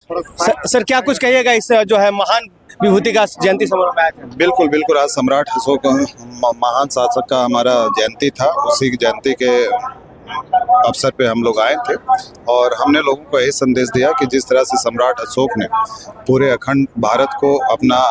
Sir क्या कुछ कहिएगा इस जो है महान विभूति का जयंती समारोह में आए थे? बिल्कुल बिल्कुल, आज सम्राट अशोक महान शासक का हमारा जयंती था। उसी की जयंती के अवसर पे हम लोग आए थे और हमने लोगों को यही संदेश दिया कि जिस तरह से सम्राट अशोक ने पूरे अखंड भारत को अपना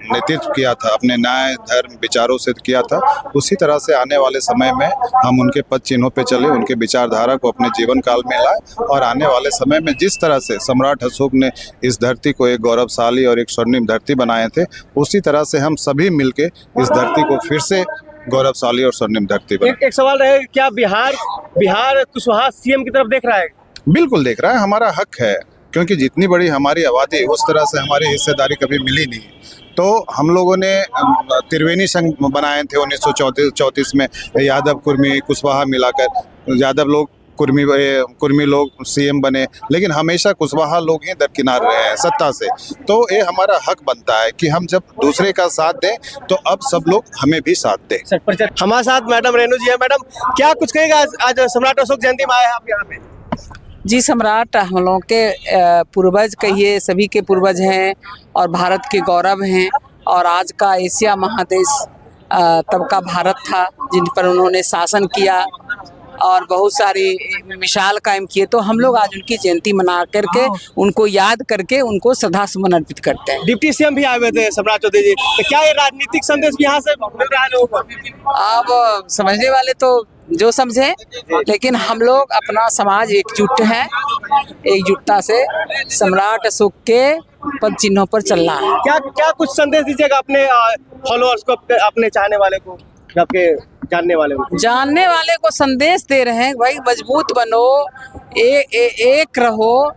नेतृत्व किया था, अपने न्याय धर्म विचारों से किया था, उसी तरह से आने वाले समय में हम उनके पद चिन्हों पे चले, उनके विचारधारा को अपने जीवन काल में लाए और आने वाले समय में जिस तरह से सम्राट अशोक ने इस धरती को एक गौरवशाली और एक स्वर्णिम धरती बनाए थे, उसी तरह से हम सभी मिलके इस धरती को फिर से गौरवशाली और स्वर्णिम धरती बनाए। एक सवाल रहे, क्या बिहार कुशवाहा सीएम की तरफ देख रहा है? बिल्कुल देख रहा है, हमारा हक है, क्योंकि जितनी बड़ी हमारी आबादी उस तरह से हमारी हिस्सेदारी कभी मिली नहीं। तो हम लोगों ने त्रिवेणी संघ बनाए थे 1934 में, यादव कुर्मी कुशवाहा मिलाकर यादव लोग कुर्मी लोग सीएम बने, लेकिन हमेशा कुशवाहा लोग ही दरकिनार रहे हैं सत्ता से। तो ये हमारा हक बनता है कि हम जब दूसरे का साथ दें तो अब सब लोग हमें भी साथ दें। हमारे साथ मैडम रेणु जी है। मैडम क्या कुछ कहेगा, आज सम्राट अशोक जयंती में आए हैं आप यहाँ पे? जी, सम्राट हम लोगों के पूर्वज कहिए, सभी के पूर्वज हैं और भारत के गौरव हैं। और आज का एशिया महादेश तब का भारत था जिन पर उन्होंने शासन किया और बहुत सारी मिसाल कायम किए। तो हम लोग आज उनकी जयंती मना करके उनको याद करके उनको श्रद्धा सुमन अर्पित करते हैं। डिप्टी सीएम भी आए हुए थे सम्राट चौधरी जी, तो क्या ये राजनीतिक संदेश भी यहाँ से मिल रहा है लोगों को? अब समझने वाले तो जो समझे, लेकिन हम लोग अपना समाज एकजुट है, एकजुटता से सम्राट अशोक के पद चिन्हों पर चलना है। क्या कुछ संदेश दीजिएगा अपने फॉलोअर्स को, अपने चाहने वाले को, आपके जानने वाले को संदेश दे रहे हैं, भाई मजबूत बनो, एक रहो,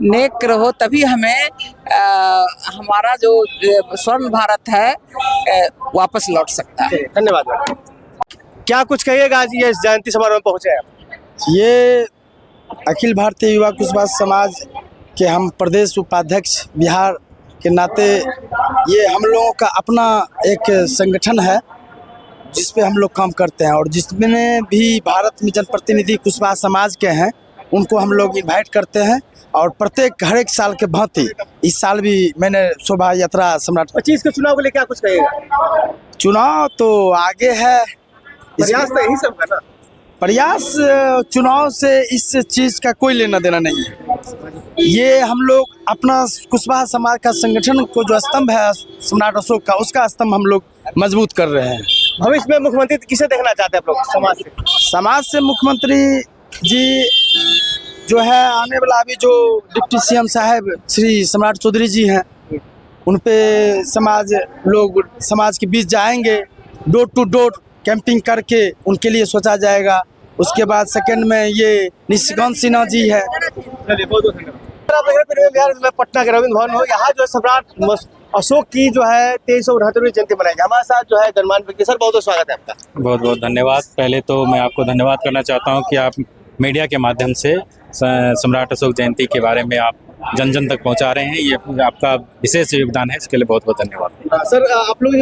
नेक रहो, तभी हमें हमारा जो स्वर्ण भारत है वापस लौट सकता है। धन्यवाद। क्या कुछ कहिएगा, आज ये जयंती समारोह में पहुंचे हैं? ये अखिल भारतीय युवा कुशवाहा समाज के हम प्रदेश उपाध्यक्ष बिहार के नाते ये हम लोगों का अपना एक संगठन है जिस पे हम लोग काम करते हैं और जिसमें भी भारत में जनप्रतिनिधि कुशवाहा समाज के हैं उनको हम लोग इनवाइट करते हैं। और प्रत्येक हर एक साल के भांति इस साल भी मैंने शोभा यात्रा सम्राट 25 के चुनाव के लिए क्या कुछ कहिएगा? चुनाव तो आगे है, प्रयास तो यही सब है ना। प्रयास चुनाव से इस चीज़ का कोई लेना देना नहीं है। ये हम लोग अपना कुशवाहा समाज का संगठन को जो स्तंभ है सम्राट अशोक का, उसका स्तंभ हम लोग मजबूत कर रहे हैं। भविष्य में मुख्यमंत्री किसे देखना चाहते हैं आप लोग समाज से? मुख्यमंत्री जी जो है आने वाला अभी जो डिप्टी सीएम साहब श्री सम्राट चौधरी जी हैं, उन पे समाज के बीच जाएंगे, डोर टू डोर कैंपिंग करके उनके लिए सोचा जाएगा। उसके बाद सेकंड में ये निशिकांत सिन्हा जी है। बिहार में पटना के रविंद्र भवन हो, यहाँ जो है सम्राट अशोक की जो है 2369वीं जयंती मनाएगी। हमारे साथ जो है गणमान्य व्यक्ति, सर बहुत बहुत स्वागत है आपका। बहुत बहुत धन्यवाद। पहले तो मैं आपको धन्यवाद करना चाहता हूँ कि आप मीडिया के माध्यम से सम्राट अशोक जयंती के बारे में आप जन जन तक पहुंचा रहे हैं, ये आपका विशेष योगदान है, इसके लिए बहुत बहुत धन्यवाद। सर आप लोग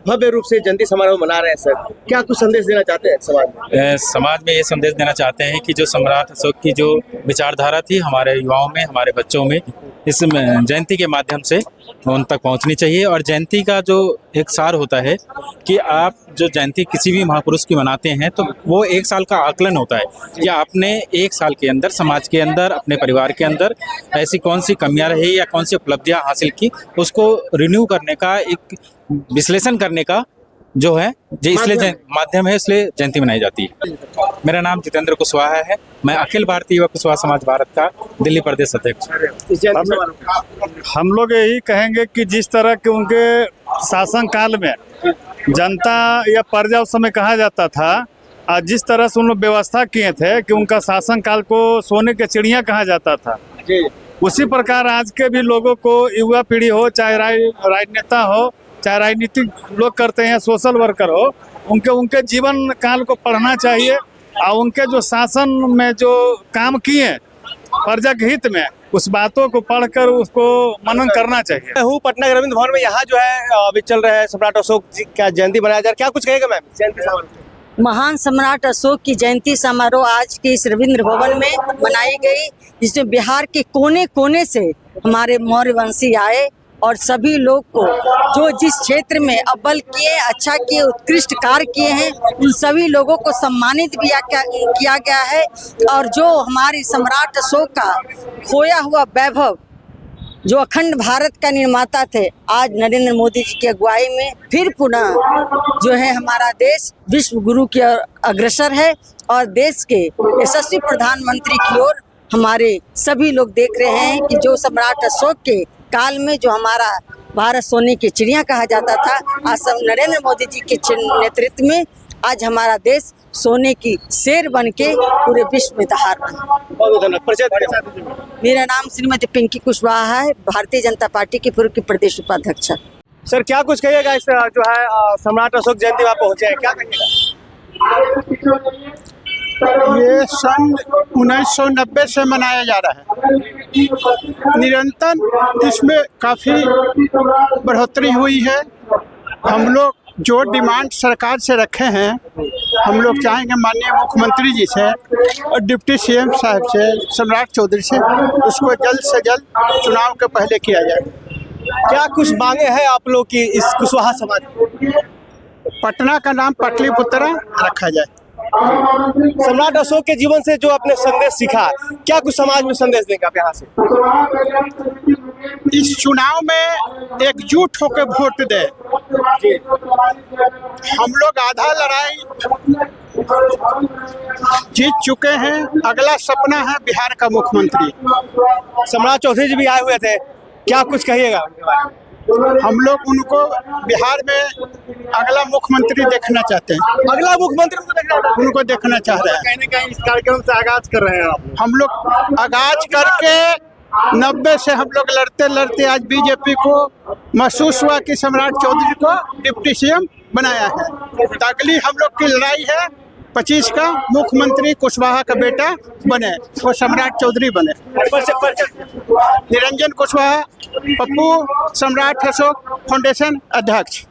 भव्य रूप से जयंती समारोह मना रहे हैं, सर क्या कुछ संदेश देना चाहते हैं समाज में? समाज में ये संदेश देना चाहते हैं कि जो सम्राट अशोक की जो विचारधारा थी हमारे युवाओं में, हमारे बच्चों में, इस जयंती के माध्यम से उन तक पहुंचनी चाहिए। और जयंती का जो एक सार होता है कि आप जो जयंती किसी भी महापुरुष की मनाते हैं तो वो एक साल का आकलन होता है कि आपने एक साल के अंदर समाज के अंदर, अपने परिवार के अंदर ऐसी कौन सी कमियां रही या कौन सी उपलब्धियां हासिल की, उसको रिन्यू करने का, एक विश्लेषण करने का जो है इसलिए माध्यम है, इसलिए जयंती मनाई जाती है। मेरा नाम जितेंद्र कुशवाहा है, मैं अखिल भारतीय युवा कुशवाहा समाज भारत का दिल्ली प्रदेश अध्यक्ष। हम लोग यही कहेंगे कि जिस तरह के उनके शासन काल में जनता या प्रजा उस समय कहा जाता था, जिस तरह से उन लोग व्यवस्था किए थे कि उनका शासन काल को सोने के चिड़िया कहा जाता था, उसी प्रकार आज के भी लोगों को, युवा पीढ़ी हो, चाहे राजनेता हो, चाहे राजनीतिक लोग करते हैं, सोशल वर्कर हो, उनके जीवन काल को पढ़ना चाहिए और उनके जो शासन में जो काम किए प्रजा के हित में, उस बातों को पढ़कर उसको मनन करना चाहिए। मैं हूँ पटना के रविंद्र भवन में, यहाँ जो है अभी चल रहा है सम्राट अशोक जी का जयंती मनाया जा रहा है। क्या कुछ कहेगा मैम जयंती समारोह? महान सम्राट अशोक की जयंती समारोह आज के इस रविंद्र भवन में मनाई गई, जिसमें बिहार के कोने कोने से हमारे मौर्य वंशी आए और सभी लोग को जो जिस क्षेत्र में अव्वल किए, अच्छा किए, उत्कृष्ट कार्य किए हैं, उन सभी लोगों को सम्मानित भी किया गया है। और जो हमारी सम्राट अशोक का खोया हुआ वैभव, जो अखंड भारत का निर्माता थे, आज नरेंद्र मोदी जी की अगुवाई में फिर पुनः जो है हमारा देश विश्व गुरु की ओर अग्रसर है और देश के यशस्वी प्रधानमंत्री की ओर हमारे सभी लोग देख रहे हैं कि जो सम्राट अशोक के काल में जो हमारा भारत सोने की चिड़िया कहा जाता था, आज सब नरेंद्र मोदी जी के नेतृत्व में आज हमारा देश सोने की शेर बन के पूरे विश्व में दहाड़ रहा है। मेरा नाम श्रीमती पिंकी कुशवाहा है, भारतीय जनता पार्टी की पूर्व की प्रदेश उपाध्यक्ष। सर क्या कुछ कहिएगा इस जो है सम्राट अशोक जयंती वहाँ पहुँचे हैं, क्या कहिएगा? ये सन 1990 से मनाया जा रहा है। निरंतर इसमें काफ़ी बढ़ोतरी हुई है। हम लोग जो डिमांड सरकार से रखे हैं, हम लोग चाहेंगे माननीय मुख्यमंत्री जी से और डिप्टी सीएम साहब से, सम्राट चौधरी से, उसको जल्द से जल्द चुनाव के पहले किया जाए। क्या कुछ मांगे हैं आप लोग की इस कुशवाहा समाज? पटना का नाम पाटलिपुत्र रखा जाए। सम्राट अशोक के जीवन से जो आपने संदेश सीखा, क्या कुछ समाज में संदेश देंगे आप यहाँ से? इस चुनाव में एकजुट होकर वोट दे। हम लोग आधा लड़ाई जीत चुके हैं, अगला सपना है बिहार का मुख्यमंत्री। सम्राट चौधरी जी भी आए हुए थे, क्या कुछ कहिएगा? हम लोग उनको बिहार में अगला मुख्यमंत्री देखना चाहते हैं। अगला मुख्यमंत्री उनको देखना चाह रहे हैं। कहीं न कहीं इस कार्यक्रम से आगाज कर रहे हैं आप। हम लोग आगाज करके 90 से हम लोग लड़ते लड़ते आज बीजेपी को महसूस हुआ कि सम्राट चौधरी को डिप्टी सीएम बनाया है। तो अगली हम लोग की लड़ाई है 25 का मुख्यमंत्री कुशवाहा का बेटा बने, वो सम्राट चौधरी बने। निरंजन कुशवाहा, पप्पू, सम्राट अशोक फाउंडेशन अध्यक्ष।